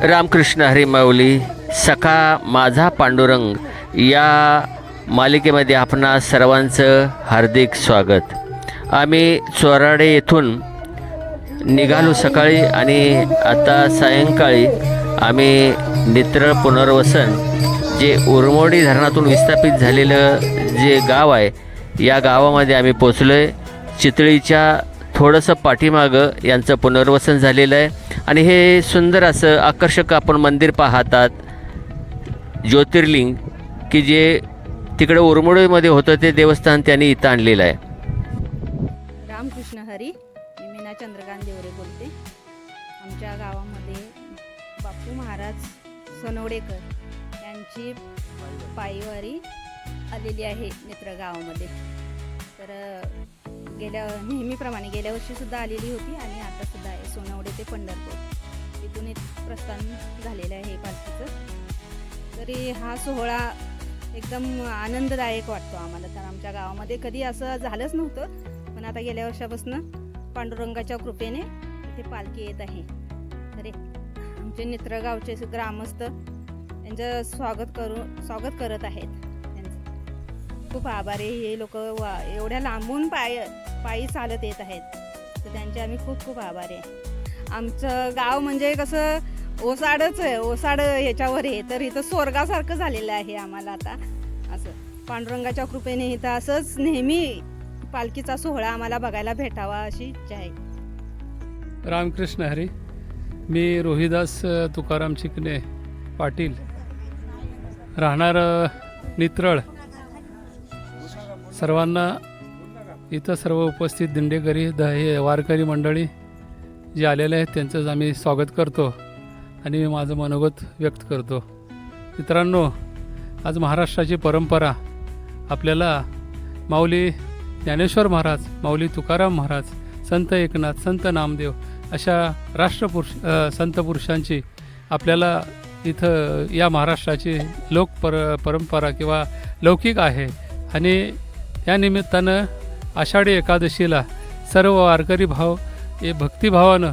रामकृष्ण हरी माऊली सखा माझा पांडुरंग या मालिकेमध्ये आपणा सर्वांचं हार्दिक स्वागत. आम्ही चोराडे येथून निघालो सकाळी आणि आता सायंकाळी आम्ही नित्रळ पुनर्वसन जे उरमोडी धरणातून विस्थापित झालेलं जे गाव आहे या गावामध्ये आम्ही पोचलो आहे. चितळीच्या थोडंसं पाठीमागं यांचं पुनर्वसन झालेलं आहे आणि हे सुंदर असं आकर्षक आपण मंदिर पाहतात, ज्योतिर्लिंग की जे तिकडे उरमोडीमध्ये होतं ते देवस्थान त्यांनी इथं आणलेलं आहे. रामकृष्ण हरी, मी मीना चंद्रकांत देवरे बोलते. आमच्या गावामध्ये बापू महाराज सोनवडेकर यांची पायवारी आलेली आहे नित्र गावामध्ये. तर नेहमीप्रमाणे गेल्या वर्षीसुद्धा आलेली होती आणि आतासुद्धा आहे. सोनवडे ते पंढरपूर इथून एक प्रस्थान झालेलं आहे पालखीचं. तरी हा सोहळा एकदम आनंददायक वाटतो आम्हाला. तर आमच्या गावामध्ये कधी असं झालंच नव्हतं, पण आता गेल्या वर्षापासून पांडुरंगाच्या कृपेने इथे पालखी येत आहे. तरी आमचे नित्र गावचे ग्रामस्थ यांचं स्वागत करत आहेत. त्यांचं खूप आभारी. हे लोक एवढ्या लांबून पायी चालत येत आहेत, तर त्यांचे आम्ही खूप खूप आभारी आहे. आमचं गाव म्हणजे कसं ओसाडच आहे, ओसाड ह्याच्यावर आहे. तर इथं स्वर्गासारखं झालेलं आहे आम्हाला आता. असं पांडुरंगाच्या कृपेने इथं असंच नेहमी पालखीचा सोहळा आम्हाला बघायला भेटावा अशी इच्छा आहे. रामकृष्ण हरी, मी रोहिदास तुकाराम चिकणे पाटील, राहणार नित्रळ. सर्वांना इथं सर्व उपस्थित दिंडेकरी हे वारकरी मंडळी जे आलेले आहेत त्यांचंच आम्ही स्वागत करतो आणि माझं मनोगत व्यक्त करतो. मित्रांनो, आज महाराष्ट्राची परंपरा आपल्याला माऊली ज्ञानेश्वर महाराज, माऊली तुकाराम महाराज, संत एकनाथ, संत नामदेव अशा संत पुरुषांची आपल्याला इथं या महाराष्ट्राची परंपरा किंवा लौकिक आहे. आणि या निमित्तानं आषाढी एकादशीला सर्व वारकरी भाव हे भक्तिभावानं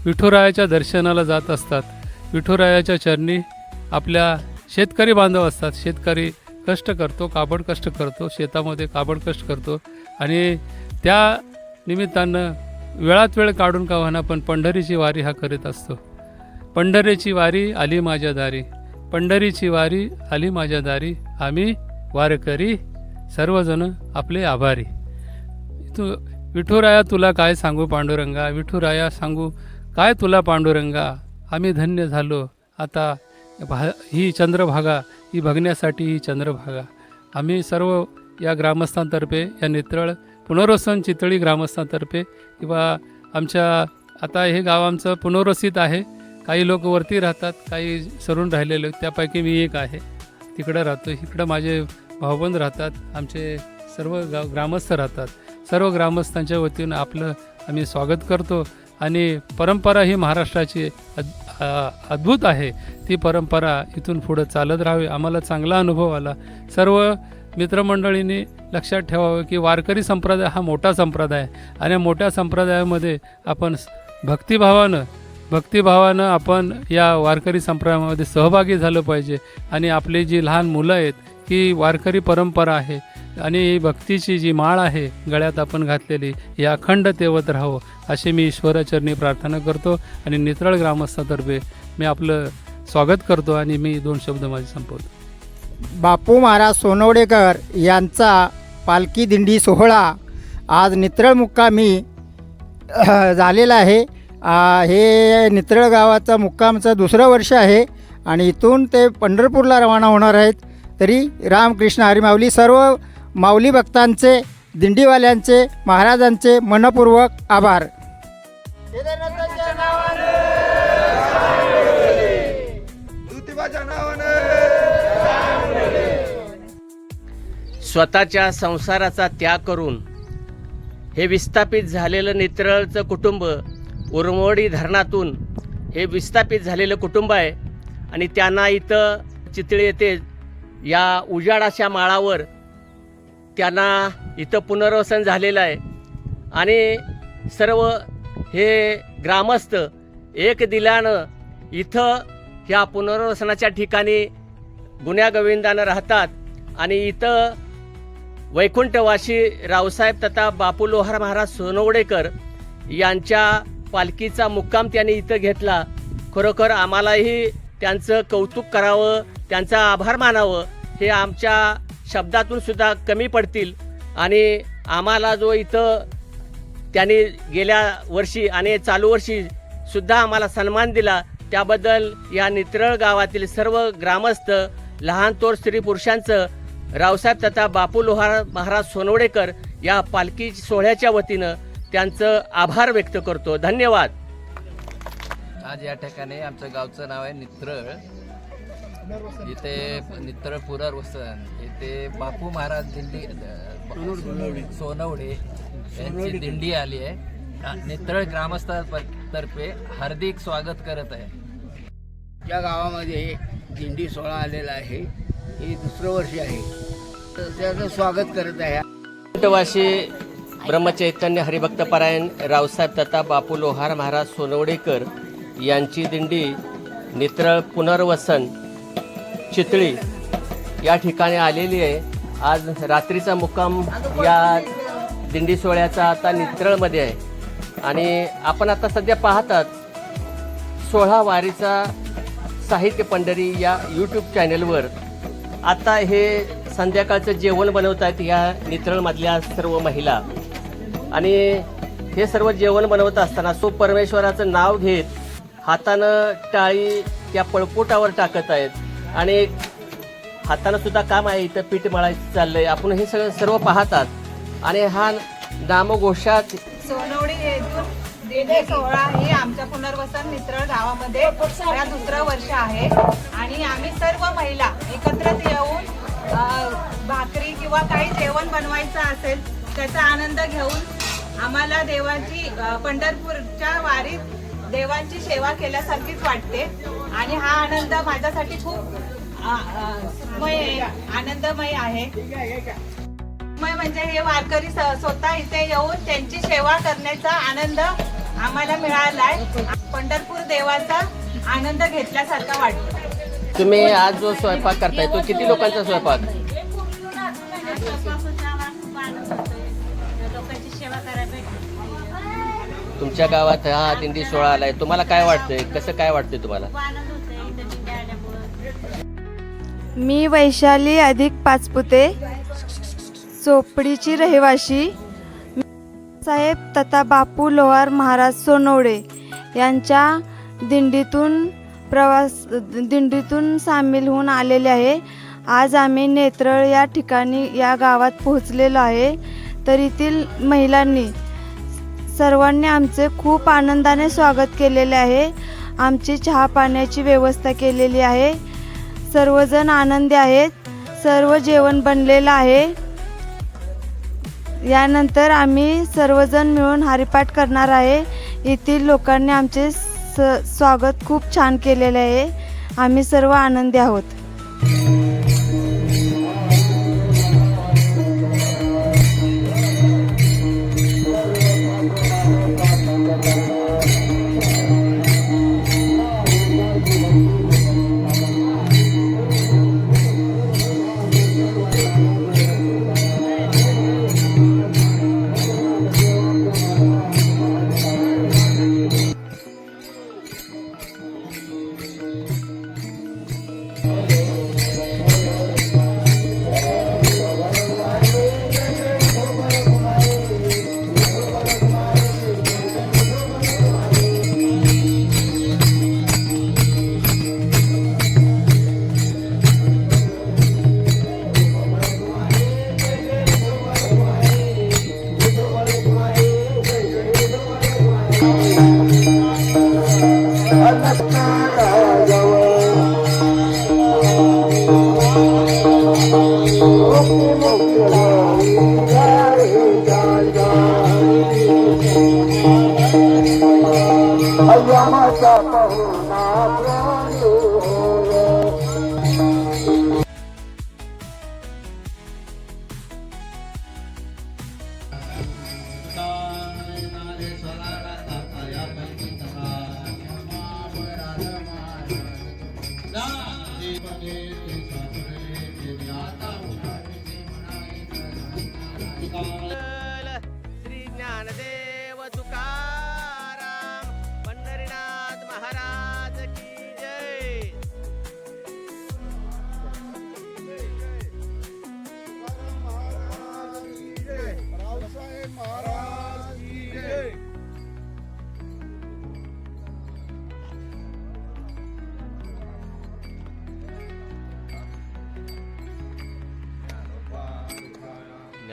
विठुरायाच्या दर्शनाला जात असतात. विठुरायाच्या चरणी आपल्या शेतकरी बांधव असतात. शेतकरी कष्ट करतो, काबड कष्ट करतो, शेतामध्ये काबड कष्ट करतो आणि त्या निमित्तानं वेळात वेळ काढून का होईना पण पंढरीची वारी हा करीत असतो. पंढरीची वारी आली माझ्या दारी, पंढरीची वारी आली माझ्या दारी, आम्ही वारकरी सर्वजण आपले आभारी. विठुराया तुला काय सांगू पांडुरंगा, विठुराया सांगू काय तुला पांडुरंगा, आम्ही धन्य झालो आता ही चंद्रभागा, ही बघण्यासाठी ही चंद्रभागा. आम्ही सर्व या ग्रामस्थांतर्फे, या नित्रळ पुनर्वसन चितळी ग्रामस्थांतर्फे किंवा आमच्या आता हे गाव आमचं पुनर्वसित आहे. काही लोक वरती राहतात, काही सरून राहिलेले, त्यापैकी मी एक आहे. तिकडं राहतो, इकडं माझे भाऊबंद राहतात, आमचे सर्व ग्रामस्थ राहतात. सर्व ग्रामस्थांच्या वतीनं आपलं आम्ही स्वागत करतो. आणि परंपरा ही महाराष्ट्राची अद्भुत आहे. ती परंपरा इथून पुढं चालत राहावी. आम्हाला चांगला अनुभव आला. सर्व मित्रमंडळींनी लक्षात ठेवावं की वारकरी संप्रदाय हा मोठा संप्रदाय आहे आणि मोठ्या संप्रदायामध्ये आपण भक्तिभावानं आपण या वारकरी संप्रदायामध्ये सहभागी झालं पाहिजे. आणि आपली जी लहान मुलं आहेत ही वारकरी परंपरा आहे आणि भक्तीची जी माळ आहे गळ्यात आपण घातलेली ही अखंड तेवत राहावं अशी मी ईश्वराचरणी प्रार्थना करतो. आणि नित्रळ ग्रामस्थातर्फे मी आपलं स्वागत करतो आणि मी 2 शब्द माझे संपवतो. बापू महाराज सोनवडेकर यांचा पालखी दिंडी सोहळा आज नित्रळ मुक्कामी झालेला आहे. हे नित्रळ गावाचा मुक्कामचं 2रं वर्ष आहे आणि इथून ते पंढरपूरला रवाना होणार आहेत. तरी रामकृष्ण हरी माऊली, सर्व माऊली भक्तांचे, दिंडीवाल्यांचे, महाराजांचे मनपूर्वक आभार. स्वतःच्या संसाराचा त्याग करून हे विस्थापित झालेलं नित्रळचं कुटुंब, उरमोडी धरणातून हे विस्थापित झालेलं कुटुंब आहे आणि त्यांना इथं चितळी येथे या उजाडाच्या माळावर त्यांना इथं पुनर्वसन झालेलं आहे. आणि सर्व हे ग्रामस्थ एक दिलानं इथं ह्या पुनर्वसनाच्या ठिकाणी गुण्यागोविंदानं राहतात आणि इथं वैकुंठवासी रावसाहेब तथा बापू लोहार महाराज सोनवडेकर यांच्या पालखीचा मुक्काम त्यांनी इथं घेतला. खरोखर आम्हालाही त्यांचं कौतुक करावं, त्यांचा आभार मानावं हे आमच्या शब्दातून सुद्धा कमी पडतील. आणि आम्हाला जो इथं त्यांनी गेल्या वर्षी आणि चालू वर्षी सुद्धा आम्हाला सन्मान दिला त्याबद्दल या नित्रळ गावातील सर्व ग्रामस्थ, लहान थोर स्त्री पुरुषांचं रावसाहेब तथा बापू लोहार महाराज सोनवडेकर या पालखी सोहळ्याच्या वतीनं त्यांचं आभार व्यक्त करतो. धन्यवाद. आज या ठिकाणी आमच्या गावचं नाव आहे नित्रळ. इथे नित्रळ पुनर्वसन इथे बापू महाराज दिंडी सोनवडे यांची दिंडी आली आहे. नित्रळ ग्रामस्थांतर्फे हार्दिक स्वागत करत आहे. या गावामध्ये दिंडी सोहळा आलेला आहे. हे दुसरं वर्ष आहे. तर त्याचं स्वागत करत आहे. वैकुंठवासी ब्रह्मचैतन्य हरिभक्तपरायण रावसाहेब तथा बापू लोहार महाराज सोनवडेकर यांची दिंडी नित्रळ पुनर्वसन चितळी या ठिकाणी आलेली आहे. आज रात्रीचा मुक्काम या दिंडी सोहळ्याचा आता नित्रळमध्ये आहे. आणि आपण आता सध्या पाहतात 16 वारीचा साहित्य पंढरी या यूट्यूब चॅनलवर आता हे संध्याकाळचं जेवण बनवत आहेत या नित्रळमधल्या सर्व महिला. आणि हे सर्व जेवण बनवत असताना सो परमेश्वराचं नाव घेत हातानं टाळी त्या पळपोटावर टाकत आहेत. आणि हातानं सुद्धा काम आहे, इथं पीठ मळायचं चाललंय. आपण हे सगळं सर्व पाहतात. आणि हा नामघोषात सोनवडी येथून दिंडी सोहळा ही आमच्या पुनर्वसन नित्रळ गावामध्ये या दुसरं वर्ष आहे. आणि आम्ही सर्व महिला एकत्रित येऊन भाकरी किंवा काही जेवण बनवायचं असेल त्याचा आनंद घेऊन आम्हाला देवाची पंढरपूरच्या वारीत देवांची सेवा केल्यासारखीच वाटते. आणि हा आनंद माझ्यासाठी खूप आनंदमय आहे. म्हणजे हे वारकरी स्वतः इथे येऊन त्यांची सेवा करण्याचा आनंद आम्हाला मिळालाय. पंढरपूर देवाचा आनंद घेतल्यासारखा वाटतो. तुम्ही आज जो स्वयंपाक करताय तो किती लोकांचा स्वयंपाक? तुमच्या गावात हा दिंडी सोहळा आलाय, तुम्हाला काय वाटतंय, कसं काय वाटतंय तुम्हाला? मी वैशाली अधिक पाचपुते, चोपडीची रहिवाशी. साहेब तथा बापू लोहार महाराज सोनवडे यांच्या दिंडीतून सामील होऊन आलेले आहे. आज आम्ही नेत्रळ या ठिकाणी या गावात पोहोचलेलो आहे. तर येथील महिलांनी सर्वांनी आमचे खूप आनंदाने स्वागत केलेले आहे. आमची चहा पाण्याची व्यवस्था केलेली आहे. सर्वजण आनंदी आहेत. सर्व जेवण बनलेलं आहे. यानंतर आम्ही सर्वजण मिळून हरिपाठ करणार आहे. येथील लोकांनी आमचे स्वागत खूप छान केलेले आहे. आम्ही सर्व आनंदी आहोत.